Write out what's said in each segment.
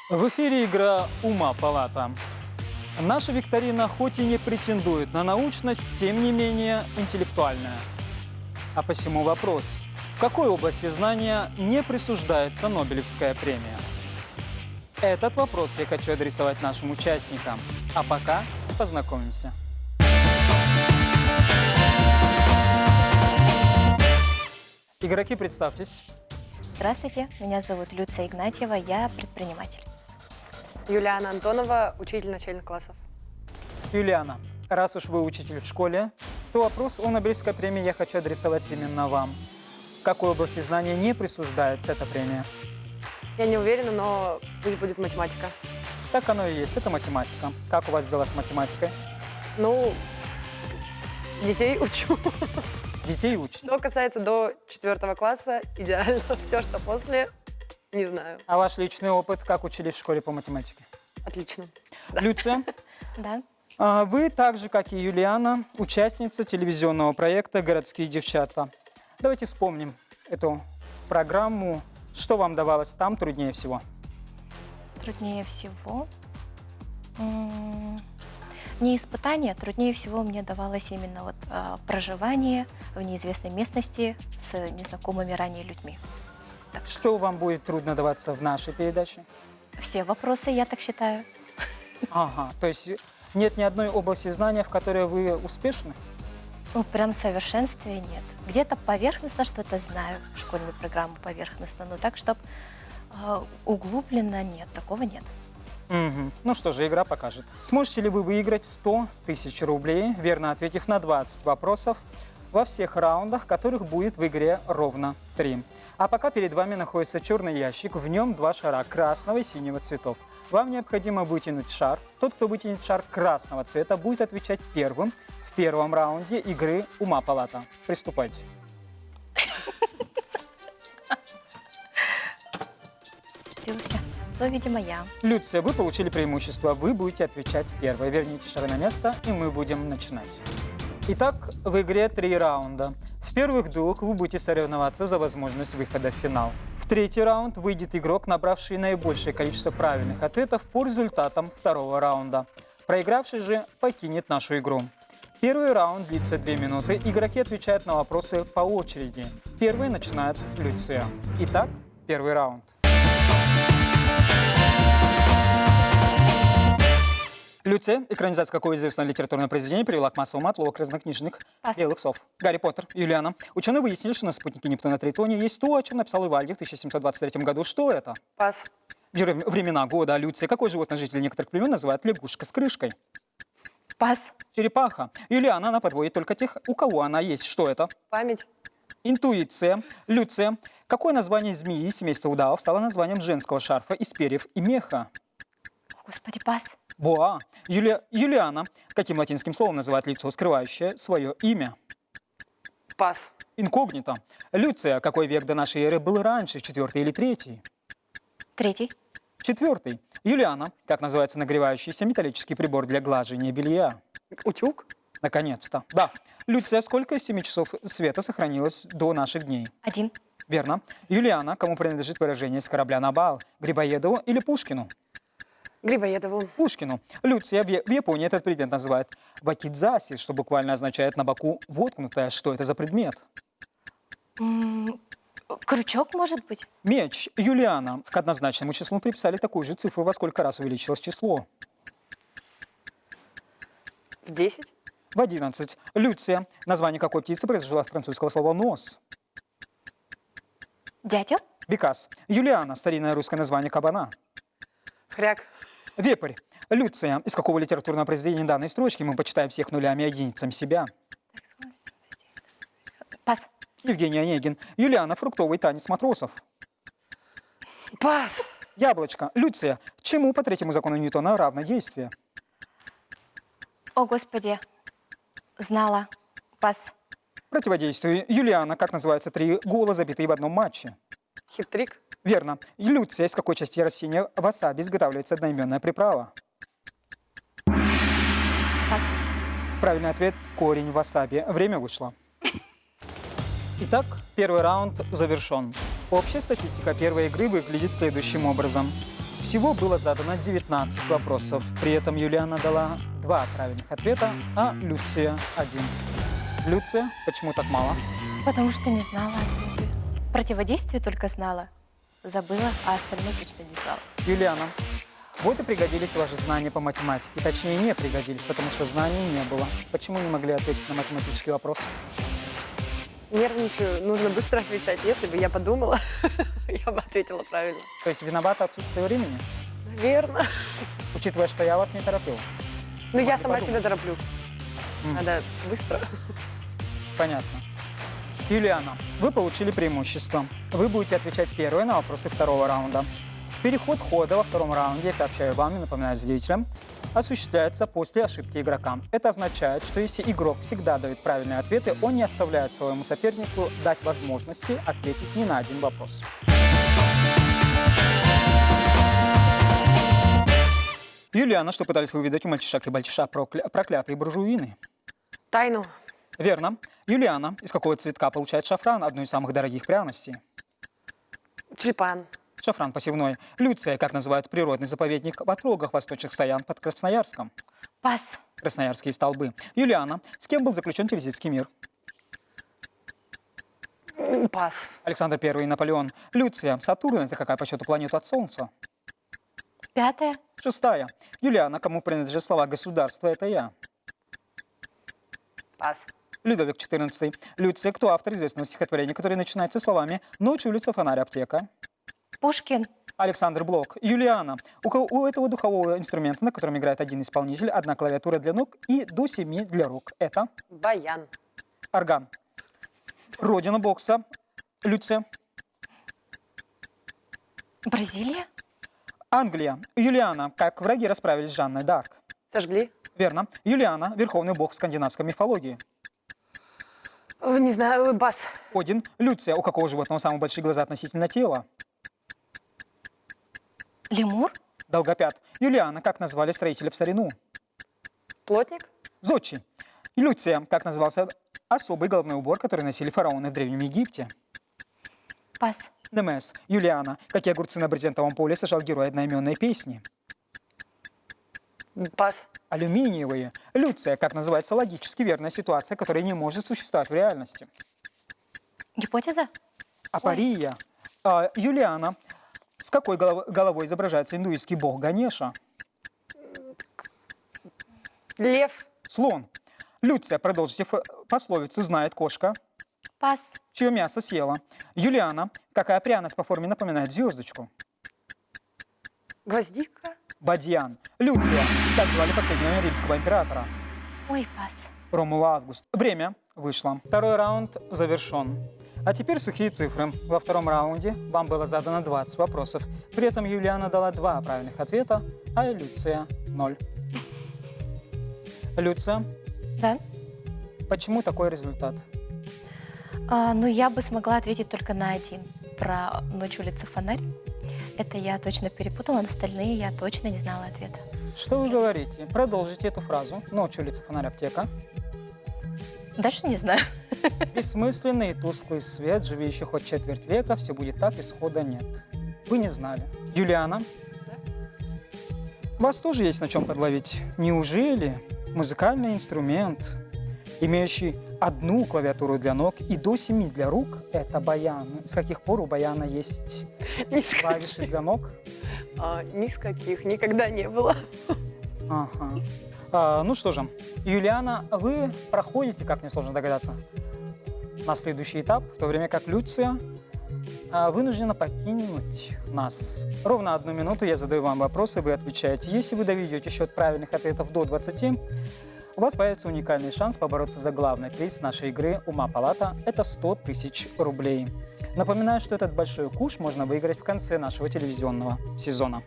В эфире игра «Ума палата». Наша викторина хоть и не претендует на научность, тем не менее интеллектуальная. А посему вопрос: в какой области знания не присуждается Нобелевская премия? Этот вопрос я хочу адресовать нашим участникам. А пока познакомимся. Игроки, представьтесь. Здравствуйте, меня зовут Люция Игнатьева, я предприниматель. Юлиана Антонова, учитель начальных классов. Юлиана, раз уж вы учитель в школе, то вопрос о Нобелевской премии я хочу адресовать именно вам. В какой области знания не присуждается эта премия? Я не уверена, но пусть будет математика. Так оно и есть, это математика. Как у вас дела с математикой? Ну, детей учу. Детей учат. Что касается до 4 класса, идеально. Все, что после, не знаю. А ваш личный опыт, как учились в школе по математике? Отлично. Люция, Да. вы так же, как и Юлиана, участница телевизионного проекта «Городские девчата». Давайте вспомним эту программу. Что вам давалось там труднее всего? Труднее всего... Не испытание, труднее всего мне давалось именно проживание в неизвестной местности с незнакомыми ранее людьми. Так что Что вам будет трудно даваться в нашей передаче? все вопросы, я так считаю. Ага, то есть нет ни одной области знания, в которой вы успешны? Ну, прям в совершенстве нет. Где-то поверхностно что-то знаю, школьную программу поверхностно, но так, чтобы углубленно нет, такого нет. Мгм. Ну что же, игра покажет. Сможете ли вы выиграть 100 тысяч рублей, верно ответив на 20 вопросов во всех раундах, которых будет в игре ровно 3. А пока перед вами находится черный ящик, в нем 2 шара красного и синего цветов. Вам необходимо вытянуть шар. Тот, кто вытянет шар красного цвета, будет отвечать первым в первом раунде игры «Ума палата». Приступайте. Делался. Ну, видимо, я. Люция, вы получили преимущество. Вы будете отвечать первой. Верните шары на место, и мы будем начинать. Итак, в игре 3 раунда. В первых 2 вы будете соревноваться за возможность выхода в финал. В 3-й раунд выйдет игрок, набравший наибольшее количество правильных ответов по результатам 2-го раунда. Проигравший же покинет нашу игру. Первый раунд длится 2 минуты. Игроки отвечают на вопросы по очереди. Первый начинает Люция. Итак, первый раунд. Люция, экранизация какого известного литературного произведения привела к массовому отлову краснокнижных Пас. белых сов? Гарри Поттер. Юлиана. Ученые выяснили, что на спутнике Нептуна Тритоне есть то, о чем написал Ивальди в 1723 году. Что это? Пас. Времена года. Люция. Какое животное жители некоторых племен называют лягушка с крышкой? Пас. Черепаха. Юлиана, она подводит только тех, у кого она есть. Что это? Память. Интуиция. Люция. Какое название змеи из семейства удавов стало названием женского шарфа из перьев и меха? Господи, пас. Боа. Юлиана. Каким латинским словом называют лицо, скрывающее свое имя? Пас. Инкогнито. Люция. Какой век до нашей эры был раньше, 4-й или 3-й? 3. 4-й. Юлиана. Как называется нагревающийся металлический прибор для глажения белья? Утюг. Наконец-то. Да. Люция. Сколько из 7 часов света сохранилось до наших дней? 1. Верно. Юлиана. Кому принадлежит выражение «с корабля на бал»? Грибоедову или Пушкину? Грибоедову. Пушкину. Люция. В Японии этот предмет называют вакидзаси, что буквально означает «на боку воткнутая». Что это за предмет? Крючок, может быть? Меч. Юлиана. К однозначному числу приписали такую же цифру, во сколько раз увеличилось число? В 10. В 11. Люция. Название какой птицы произошло от французского слова «нос»? Дятел? Бекас. Юлиана. Старинное русское название кабана. Хряк. Вепрь. Люция. Из какого литературного произведения данной строчки мы почитаем всех нулями и единицами себя? Пас. Евгений Онегин. Юлиана. Фруктовый танец матросов. Пас. Яблочко. Люция. Чему по 3-му закону Ньютона равно действие? О, Господи. Знала. Пас. Противодействие. Юлиана. Как называются 3 гола, забитые в одном матче? Хитрик. Верно. Люция. Из какой части растения васаби изготавливается одноименная приправа? Пас. Правильный ответ – корень васаби. Время вышло. Итак, первый раунд завершен. Общая статистика первой игры выглядит следующим образом. Всего было задано 19 вопросов. При этом Юлиана дала 2 правильных ответа, а Люция – 1. Люция, почему так мало? Потому что не знала ответы. Противодействие только знала. Забыла, а остальное точно не знала. Юлиана, вот и пригодились ваши знания по математике. Точнее, не пригодились, потому что знаний не было. Почему не могли ответить на математический вопрос? Нервничаю, нужно быстро отвечать. Если бы я подумала, я бы ответила правильно. То есть виновата отсутствие времени? Наверное. Учитывая, что я вас не торопил. Ну, я Могли сама подумать. себя тороплю. М. Надо быстро. Понятно. Юлиана, вы получили преимущество. Вы будете отвечать первые на вопросы второго раунда. Переход хода во втором раунде, я сообщаю вам и напоминаю зрителям, осуществляется после ошибки игрока. Это означает, что если игрок всегда дает правильные ответы, он не оставляет своему сопернику дать возможности ответить ни на один вопрос. Юлиана, что пытались выведать у мальчишек и бальчиша проклятые буржуины? Тайну. Верно. Юлиана, из какого цветка получает шафран, одну из самых дорогих пряностей? Тюльпан. Шафран посевной. Люция, как называют природный заповедник в отрогах восточных Саян под Красноярском? Пас. Красноярские столбы. Юлиана, с кем был заключен Тильзитский мир? Пас. Александр I и Наполеон. Люция, Сатурн – это какая по счету планета от Солнца? 5. 6. Юлиана, кому принадлежат слова «государство» – это я. Пас. Людовик XIV. Люция, кто автор известного стихотворения, которое начинается словами «Ночь, улица, фонарь, аптека»? Пушкин. Александр Блок. Юлиана. У этого духового инструмента, на котором играет один исполнитель, одна клавиатура для ног и до 7 для рук. Это Баян. орган. Родина бокса. Люция. Бразилия. Англия. Юлиана. Как враги расправились с Жанной Д'Арк? Сожгли. Верно. Юлиана. Верховный бог в скандинавской мифологии. Не знаю, Бас. Один. Люция. У какого животного самые большие глаза относительно тела? Лемур. Долгопят. Юлиана. Как назвали строителя в старину? Плотник. Зодчий. Люция. Как назывался особый головной убор, который носили фараоны в Древнем Египте? Пас. Немес. Юлиана. Какие огурцы на брезентовом поле сажал герой одноименной песни? Пас. Алюминиевые. Люция. Как называется логически верная ситуация, которая не может существовать в реальности? Гипотеза. Апория. Юлиана. С какой головой изображается индуистский бог Ганеша? Лев. Слон. Люция. Продолжите пословицу «Знает кошка». Пас. Чье мясо съела? Юлиана. Какая пряность по форме напоминает звездочку? Гвоздика. Бадьян. Люция. Как звали последнего римского императора? Ой, пас. Ромула Август. Время вышло. Второй раунд завершен. А теперь сухие цифры. Во втором раунде вам было задано 20 вопросов. При этом Юлиана дала 2 правильных ответа, а Люция – 0. Люция, Да? почему такой результат? Ну, я бы смогла ответить только на один. Про «Ночь, улица, фонарь». Это я точно перепутала, на остальные я точно не знала ответа. Что вы говорите? Продолжите эту фразу. Ночь, улица, фонарь, аптека. Дальше не знаю. Бессмысленный и тусклый свет, живи еще хоть четверть века, все будет так, исхода нет. Вы не знали. Юлиана, вас тоже есть на чем подловить. Неужели музыкальный инструмент, имеющий одну клавиатуру для ног и до 7 для рук, это баян? С каких пор у баяна есть Ни с клавиши каких. для ног? Ни с каких. Никогда не было. Ага. Ну что же, Юлиана, вы проходите, как несложно догадаться, на следующий этап, в то время как Люция вынуждена покинуть нас. Ровно 1 минуту я задаю вам вопросы, вы отвечаете. Если вы доведете счет правильных ответов до 20, у вас появится уникальный шанс побороться за главный приз нашей игры «Ума палата» – это 100 тысяч рублей. Напоминаю, что этот большой куш можно выиграть в конце нашего телевизионного сезона.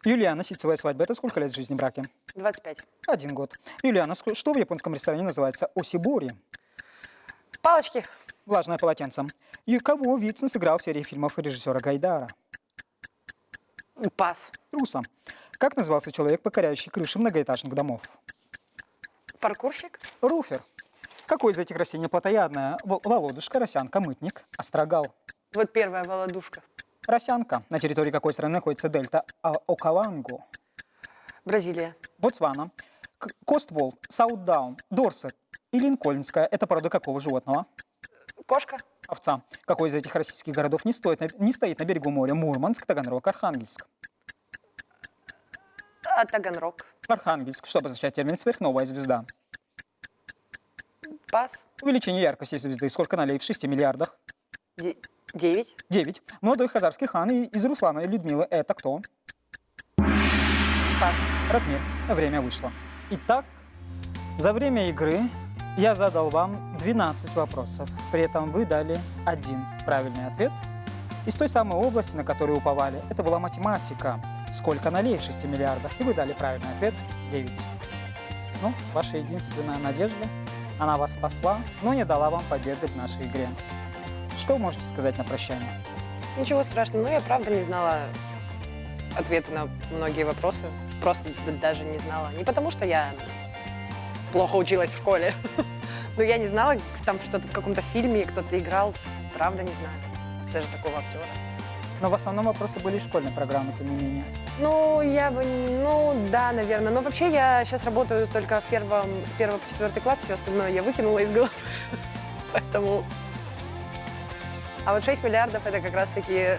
Юлиана, ситцевая свадьба – это сколько лет жизни в браке? 25. 1 год. Юлиана, что в японском ресторане называется осибори? Палочки. Влажное полотенце. И кого Вицин сыграл в серии фильмов режиссера Гайдара? Пас. Труса. Как назывался человек, покоряющий крыши многоэтажных домов? Паркурщик. Руфер. Какой из этих растений плотоядное? Володушка, росянка, мытник, острогал. Вот первая володушка. Росянка. На территории какой страны находится дельта Окавангу? Бразилия. Ботсвана. Костволл, Саутдаун, Дорсет и Линкольнская – это порода какого животного? Кошка. Овца. Какой из этих российских городов не стоит на берегу моря? Мурманск, Таганрог, Архангельск. Таганрог. Архангельск. Что обозначает термин «сверхновая звезда»? Пас. Увеличение яркости звезды. Сколько налей в 6 миллиардах? 9. 9. Молодой хазарский хан из Руслана и Людмилы – это кто? Пас. Ратмир. Время вышло. Итак, за время игры я задал вам 12 вопросов. При этом вы дали один правильный ответ. Из той самой области, на которую уповали, это была математика. Сколько налей в 6 миллиардах? И вы дали правильный ответ – 9. Ну, ваша единственная надежда. Она вас спасла, но не дала вам победы в нашей игре. Что вы можете сказать на прощание? Ничего страшного, но я правда не знала ответы на многие вопросы. Просто даже не знала. Не потому, что я плохо училась в школе, но я не знала, там что-то в каком-то фильме кто-то играл. Правда не знаю. Даже такого актера. Но в основном вопросы были из школьной программы, тем не менее. Да, наверное. Но вообще я сейчас работаю только с 1 по 4 класс, все остальное я выкинула из головы. Поэтому... А вот 6 миллиардов — это как раз-таки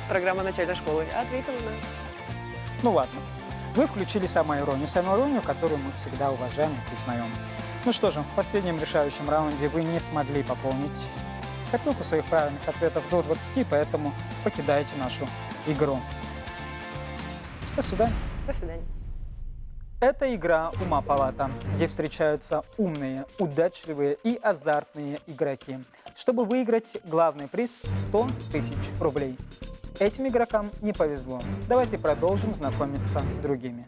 программа начальной школы. Я ответила, да. Ну ладно. Вы включили самоиронию, которую мы всегда уважаем и признаем. Ну что же, в последнем решающем раунде вы не смогли пополнить копилку своих правильных ответов до 20, поэтому покидаете нашу игру. До свидания. До свидания. Это игра «Ума палата», где встречаются умные, удачливые и азартные игроки, чтобы выиграть главный приз – 100 тысяч рублей. Этим игрокам не повезло. Давайте продолжим знакомиться с другими.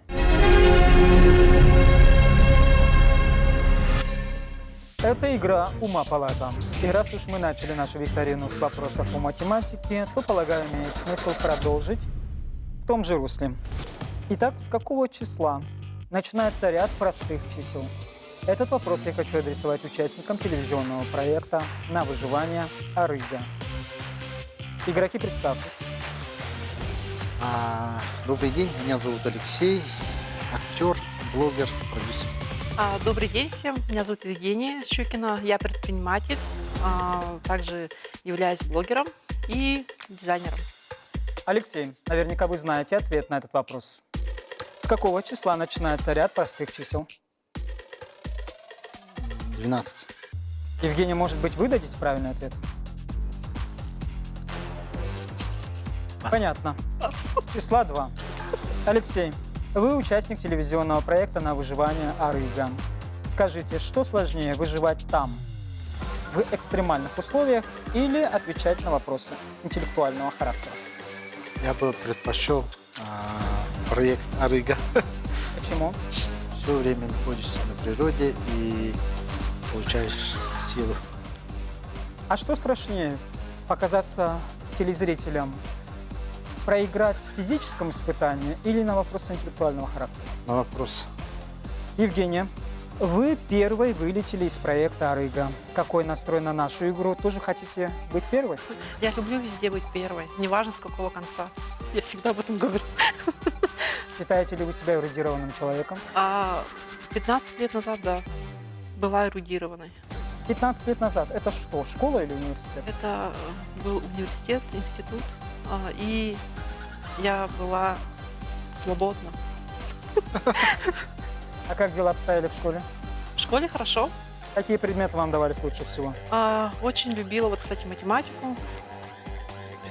Это игра «Ума палата». И раз уж мы начали нашу викторину с вопросов по математике, то, полагаю, имеет смысл продолжить в том же русле. Итак, с какого числа начинается ряд простых чисел? Этот вопрос я хочу адресовать участникам телевизионного проекта «На выживание Арыга». Игроки, представьтесь. Добрый день, меня зовут Алексей, актер, блогер, продюсер. Добрый день всем, меня зовут Евгения Щукина, я предприниматель, также являюсь блогером и дизайнером. Алексей, наверняка вы знаете ответ на этот вопрос. С какого числа начинается ряд простых чисел? 12. Евгения, может быть, вы дадите правильный ответ? Понятно. Числа 2. Алексей, вы участник телевизионного проекта «На выживание Арыга». Скажите, что сложнее, выживать там, в экстремальных условиях, или отвечать на вопросы интеллектуального характера? Я бы предпочел проект Арыга. Почему? Все время находишься на природе и получаешь силу. А что страшнее, показаться телезрителям, проиграть в физическом испытании или на вопросы интеллектуального характера? На вопрос. Евгения, вы первой вылетели из проекта «Арыга». Какой настрой на нашу игру? Тоже хотите быть первой? Я люблю везде быть первой, неважно с какого конца. Я всегда об этом говорю. Считаете ли вы себя эрудированным человеком? 15 лет назад, да, была эрудированной. 15 лет назад. Это что, школа или университет? Это был университет, институт, и я была свободна. А как дела обстояли в школе? В школе хорошо. Какие предметы вам давались лучше всего? Очень любила, вот, кстати, математику,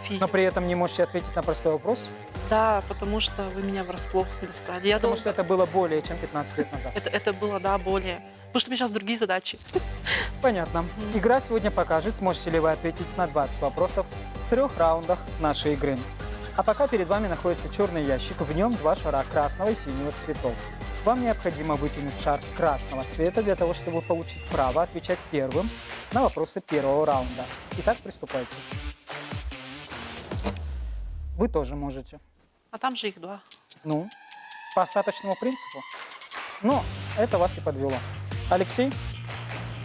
физику. Но при этом не можете ответить на простой вопрос? Да, потому что вы меня врасплох достали. Потому что это было более чем 15 лет назад. Это было, да, более. Потому что у меня сейчас другие задачи. Понятно. Игра сегодня покажет, сможете ли вы ответить на 20 вопросов в 3 раундах нашей игры. А пока перед вами находится черный ящик, в нем 2 шара красного и синего цветов. Вам необходимо вытянуть шар красного цвета для того, чтобы получить право отвечать первым на вопросы первого раунда. Итак, приступайте. Вы тоже можете. А там же их 2. Ну, по остаточному принципу. Но это вас и подвело. Алексей,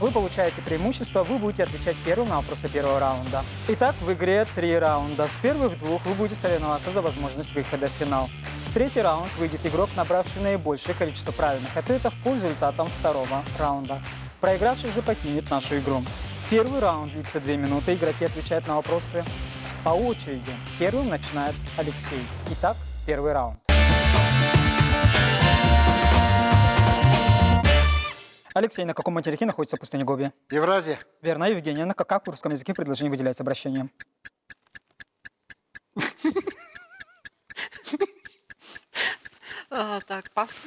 Вы получаете преимущество, вы будете отвечать первым на вопросы первого раунда. Итак, в игре 3 раунда. В первых 2 вы будете соревноваться за возможность выхода в финал. В третий раунд выйдет игрок, набравший наибольшее количество правильных ответов по результатам второго раунда. Проигравший же покинет нашу игру. Первый раунд длится 2 минуты, игроки отвечают на вопросы по очереди. Первым начинает Алексей. Итак, первый раунд. Алексей, на каком материке находится пустыня Гоби? Евразия. Верно. Евгения, как в русском языке предложение выделяется обращением? Так, пас.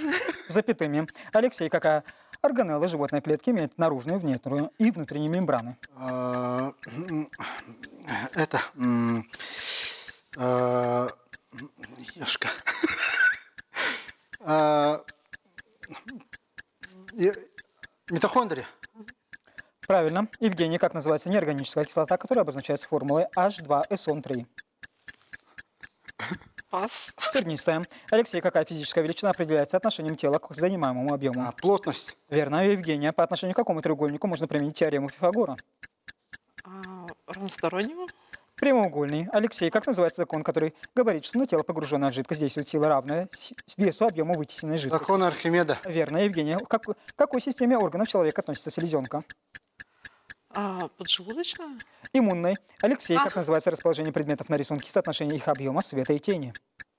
Запятыми. Алексей, какая органелла животной клетки имеет наружную, внутреннюю и внутренние мембраны? Это... Ешка. Митохондрия. Правильно. Евгений, как называется неорганическая кислота, которая обозначается формулой H2SO3? Пас. Сернистая. Алексей, какая физическая величина определяется отношением тела к занимаемому объему? Плотность. Верно. Евгения, по отношению к какому треугольнику можно применить теорему Пифагора? Равностороннему. Прямоугольный. Алексей, как называется закон, который говорит, что на тело, погруженное в жидкость, действует сила, равная весу объема вытесненной жидкости? Закон Архимеда. Верно. Евгения, к какой системе органов человека относится селезенка? Поджелудочная. Иммунной. Алексей, как называется расположение предметов на рисунке, соотношение их объема, света и тени?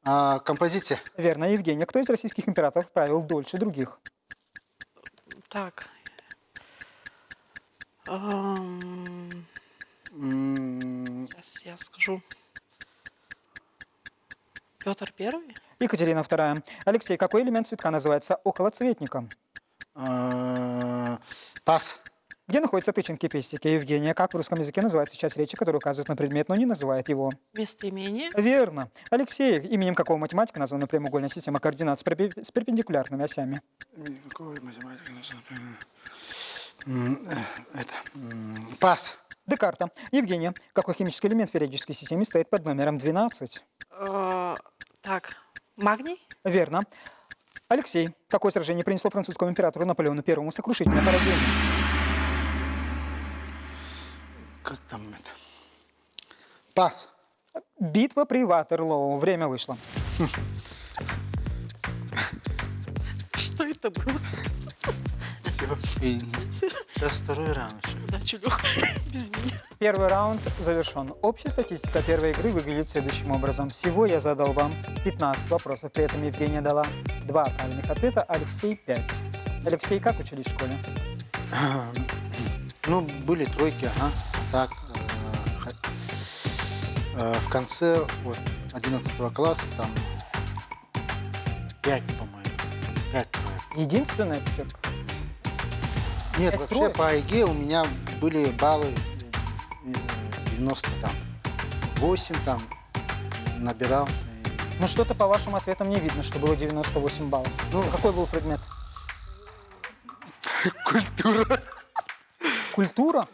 Композиция. Верно. Евгения, кто из российских императоров правил дольше других? Так. Сейчас я скажу. Петр Первый. Екатерина II. Алексей, какой элемент цветка называется околоцветником? Пас. Где находятся тычинки пестики? Евгения, как в русском языке называется часть речи, которая указывает на предмет, но не называет его? Местоимение. Верно. Алексей, именем какого математика названа прямоугольная система координат с перпендикулярными осями? Пас. Декарта. Евгения, какой химический элемент в периодической системе стоит под номером 12? Так. Магний. Верно. Алексей, какое сражение принесло французскому императору Наполеону I сокрушительное поражение? Как там это? Пас. Битва при Ватерлоу. Время вышло. Что это было? Сейчас второй раунд. Да, чулюх. Без меня. Первый раунд завершен. Общая статистика первой игры выглядит следующим образом. Всего я задал вам 15 вопросов, при этом Евгения дала 2 правильных ответа, Алексей 5. Алексей, как учились в школе? Ну, были тройки, ага. Так, в конце вот, 11 класса там 5, по-моему. 5 троек. Единственная пятерка? Нет, Это вообще тройка? по ЕГЭ у меня были баллы 98 там набирал. Ну что-то по вашим ответам не видно, что было 98 баллов. Ну, Какой был предмет? Культура. Культура?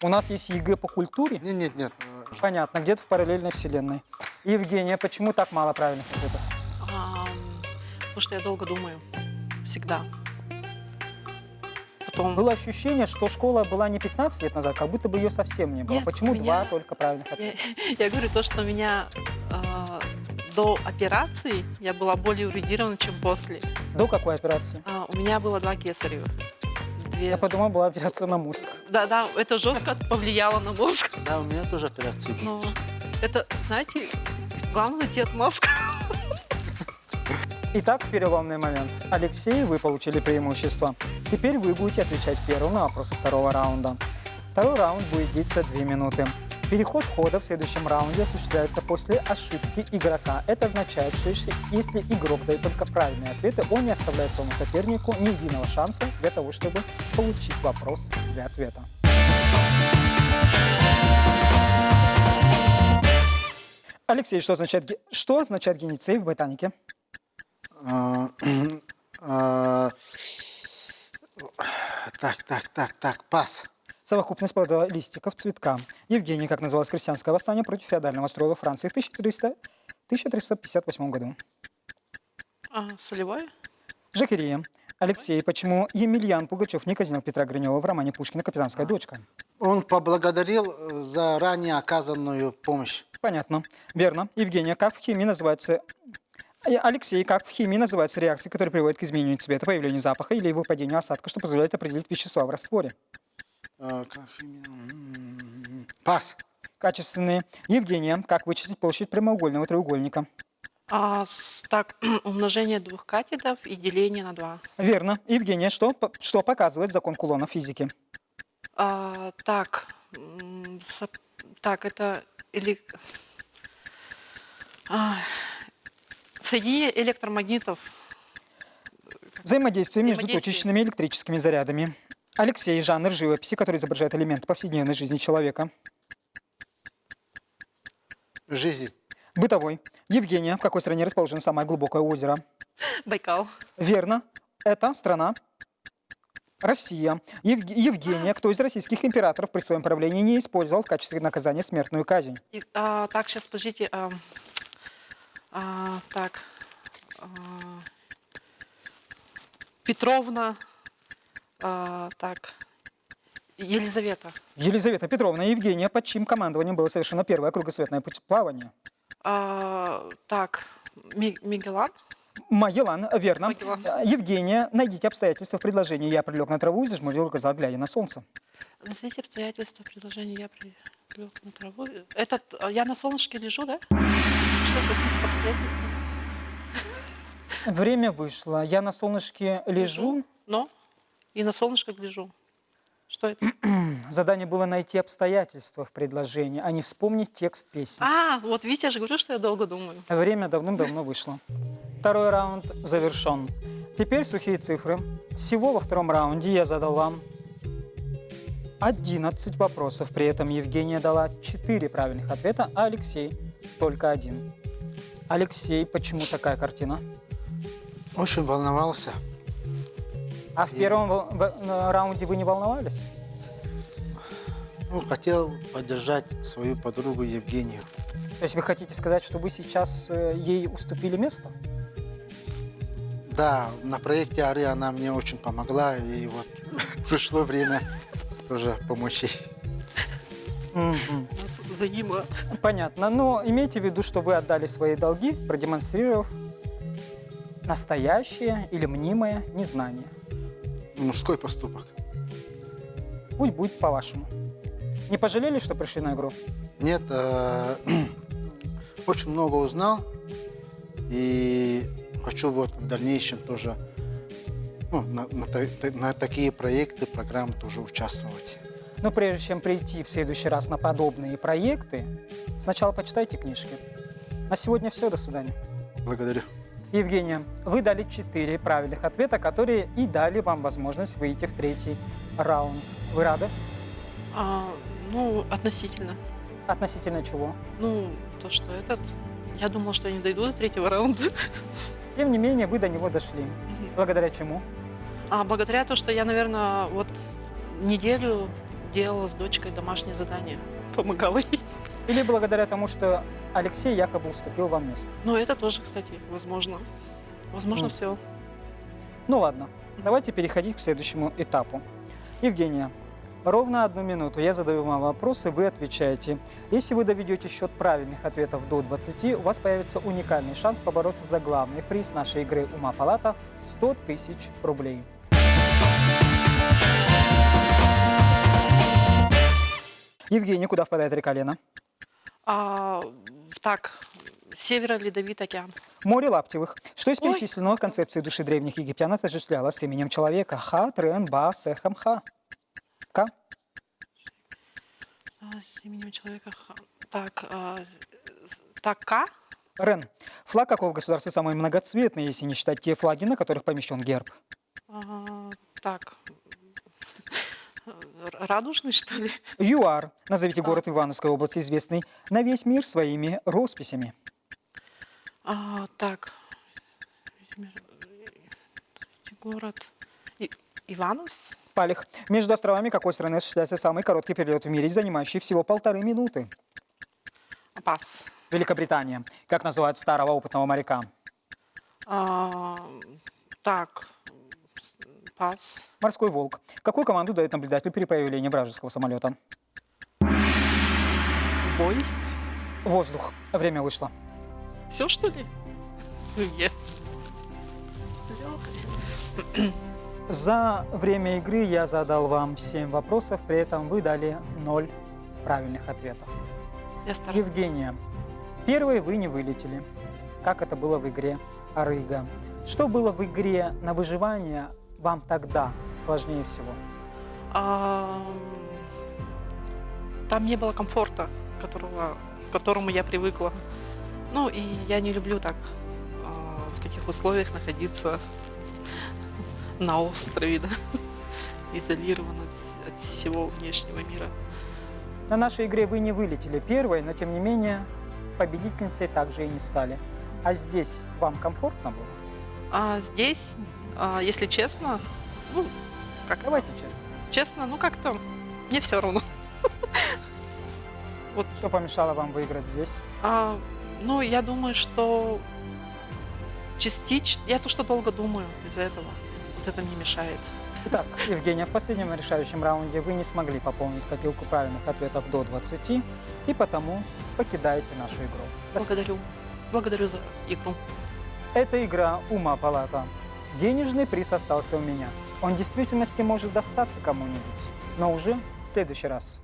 У нас есть ЕГЭ по культуре? Нет. Понятно, где-то в параллельной вселенной. Евгения, почему так мало правильных ответов? Потому что я долго думаю. Всегда. Потом... Было ощущение, что школа была не 15 лет назад, как будто бы ее совсем не было. Нет, Почему у меня- 2 только правильных ответа? Я говорю то, что у меня до операции я была более эрудирована, чем после. До какой операции? У меня было 2 кесаревых. Я подумал, была операция на мозг. Да, это жестко повлияло на мозг. Да, у меня тоже операции были. Но это, знаете, главное дед мозг. Итак, переломный момент. Алексей, вы получили преимущество. Теперь вы будете отвечать первым на вопросы второго раунда. Второй раунд будет длиться 2 минуты. Переход хода в следующем раунде осуществляется после ошибки игрока. Это означает, что если игрок дает только правильные ответы, он не оставляет своему сопернику ни единого шанса для того, чтобы получить вопрос для ответа. Алексей, что означает геницей в ботанике? Так, пас. Совокупность плодолистиков цветка. Евгений, как называлось крестьянское восстание против феодального строя во Франции в 1358 году. Солевое? Жакерия. Алексей, почему Емельян Пугачев не казнил Петра Гринева в романе Пушкина «Капитанская дочка»? Он поблагодарил за ранее оказанную помощь. Понятно. Верно. Евгения, как в химии называется... Алексей, как в химии называется реакция, которая приводит к изменению цвета, появлению запаха или выпадению осадка, что позволяет определить вещества в растворе? Пас. Качественные. Евгения, как вычислить площадь прямоугольного треугольника? Так, умножение двух катетов и деление на 2. Верно. Евгения, что показывает закон Кулона в физике? Так, это соединение электромагнитов. Взаимодействие между Взаимодействие. точечными электрическими зарядами. Алексей, жанр живописи, который изображает элементы повседневной жизни человека. Жизнь. Бытовой. Евгения, в какой стране расположено самое глубокое озеро? Байкал. Верно. Это страна Россия. Евгения, кто из российских императоров при своем правлении не использовал в качестве наказания смертную казнь? Так, сейчас, подождите. Петровна. Так. Елизавета. Елизавета Петровна. Евгения, под чьим командованием было совершено первое кругосветное плавание? Так. Мигелан. Магеллан, верно. Магеллан. Евгения, найдите обстоятельства в предложении «Я прилег на траву и зажмурил глаза, глядя на солнце». Назовите обстоятельства предложения «Я прилег на траву». Я на солнышке лежу, да? Что это обстоятельства? Время вышло. Я на солнышке лежу. Но и на солнышко гляжу. Что это? Задание было найти обстоятельства в предложении, а не вспомнить текст песни. Вот видите, я же говорю, что я долго думаю. Время давным-давно вышло. Второй раунд завершен. Теперь сухие цифры. Всего во втором раунде я задал вам 11 вопросов. При этом Евгения дала 4 правильных ответа, а Алексей только 1. Алексей, почему такая картина? Очень волновался. А в первом раунде вы не волновались? Хотел поддержать свою подругу Евгению. То есть вы хотите сказать, что вы сейчас ей уступили место? Да, на проекте «Ары» она мне очень помогла, и вот пришло время тоже помочь ей. Мгм. Взаимо. Понятно. Но имейте в виду, что вы отдали свои долги, продемонстрировав настоящее или мнимое незнание. Мужской поступок. Пусть будет по-вашему. Не пожалели, что пришли на игру? Нет, очень много узнал, и хочу вот в дальнейшем тоже на такие проекты, программы тоже участвовать. Но прежде чем прийти в следующий раз на подобные проекты, сначала почитайте книжки. На сегодня все. До свидания. Благодарю. Евгения, вы дали 4 правильных ответа, которые и дали вам возможность выйти в третий раунд. Вы рады? Относительно. Относительно чего? То, что я думала, что я не дойду до третьего раунда. Тем не менее, вы до него дошли. Благодаря чему? Благодаря тому, что я, наверное, неделю делала с дочкой домашнее задание. Помогала ей. Или благодаря тому, что Алексей якобы уступил вам место? Это тоже, кстати, возможно. Возможно, все. Ну ладно, давайте переходить к следующему этапу. Евгения, ровно 1 минуту я задаю вам вопросы, вы отвечаете. Если вы доведете счет правильных ответов до 20, у вас появится уникальный шанс побороться за главный приз нашей игры «Ума Палата» – 100 000 рублей. Евгения, куда впадает река Лена? Северо-ледовитый океан. Море Лаптевых. Что из Ой. перечисленного в концепции души древних египтян отождествлялось с именем человека? Ха, Трен, Ба, Сехам, Ха. К. С именем человека. К. Рен. Флаг какого государства самый многоцветный, если не считать те флаги, на которых помещен герб? Радужный, что ли? ЮАР. Назовите город Ивановской области, известный на весь мир своими росписями. Город Иванов. Палих. Между островами какой страны осуществляется самый короткий перелет в мире, занимающий всего 1,5 минуты? Пас. Великобритания. Как называют старого опытного моряка? Пас. Морской волк. Какую команду дает наблюдатель при появлении вражеского самолета? Бой. Воздух. Время вышло. Все, что ли? Нет. За время игры я задал вам 7 вопросов, при этом вы дали 0 правильных ответов. Я стараюсь. Евгения, первой вы не вылетели, как это было в игре «Арыга». Что было в игре на выживание вам тогда сложнее всего? Там не было комфорта, к которому я привыкла. Ну, и я не люблю так в таких условиях находиться на острове, да, изолирован от всего внешнего мира. На нашей игре вы не вылетели первой, но тем не менее победительницей также и не стали. А здесь вам комфортно было? А здесь, если честно, ну, как Давайте честно. честно, ну как-то мне все равно. Вот, Что помешало вам выиграть здесь? ну, я думаю, что частично, я то, что долго думаю из-за этого, вот это мне мешает. Итак, Евгения, в последнем решающем раунде вы не смогли пополнить копилку правильных ответов до 20, и потому покидаете нашу игру. Спасибо. Благодарю за игру. Это игра «Ума палата». Денежный приз остался у меня. Он в действительности может достаться кому-нибудь, но уже в следующий раз.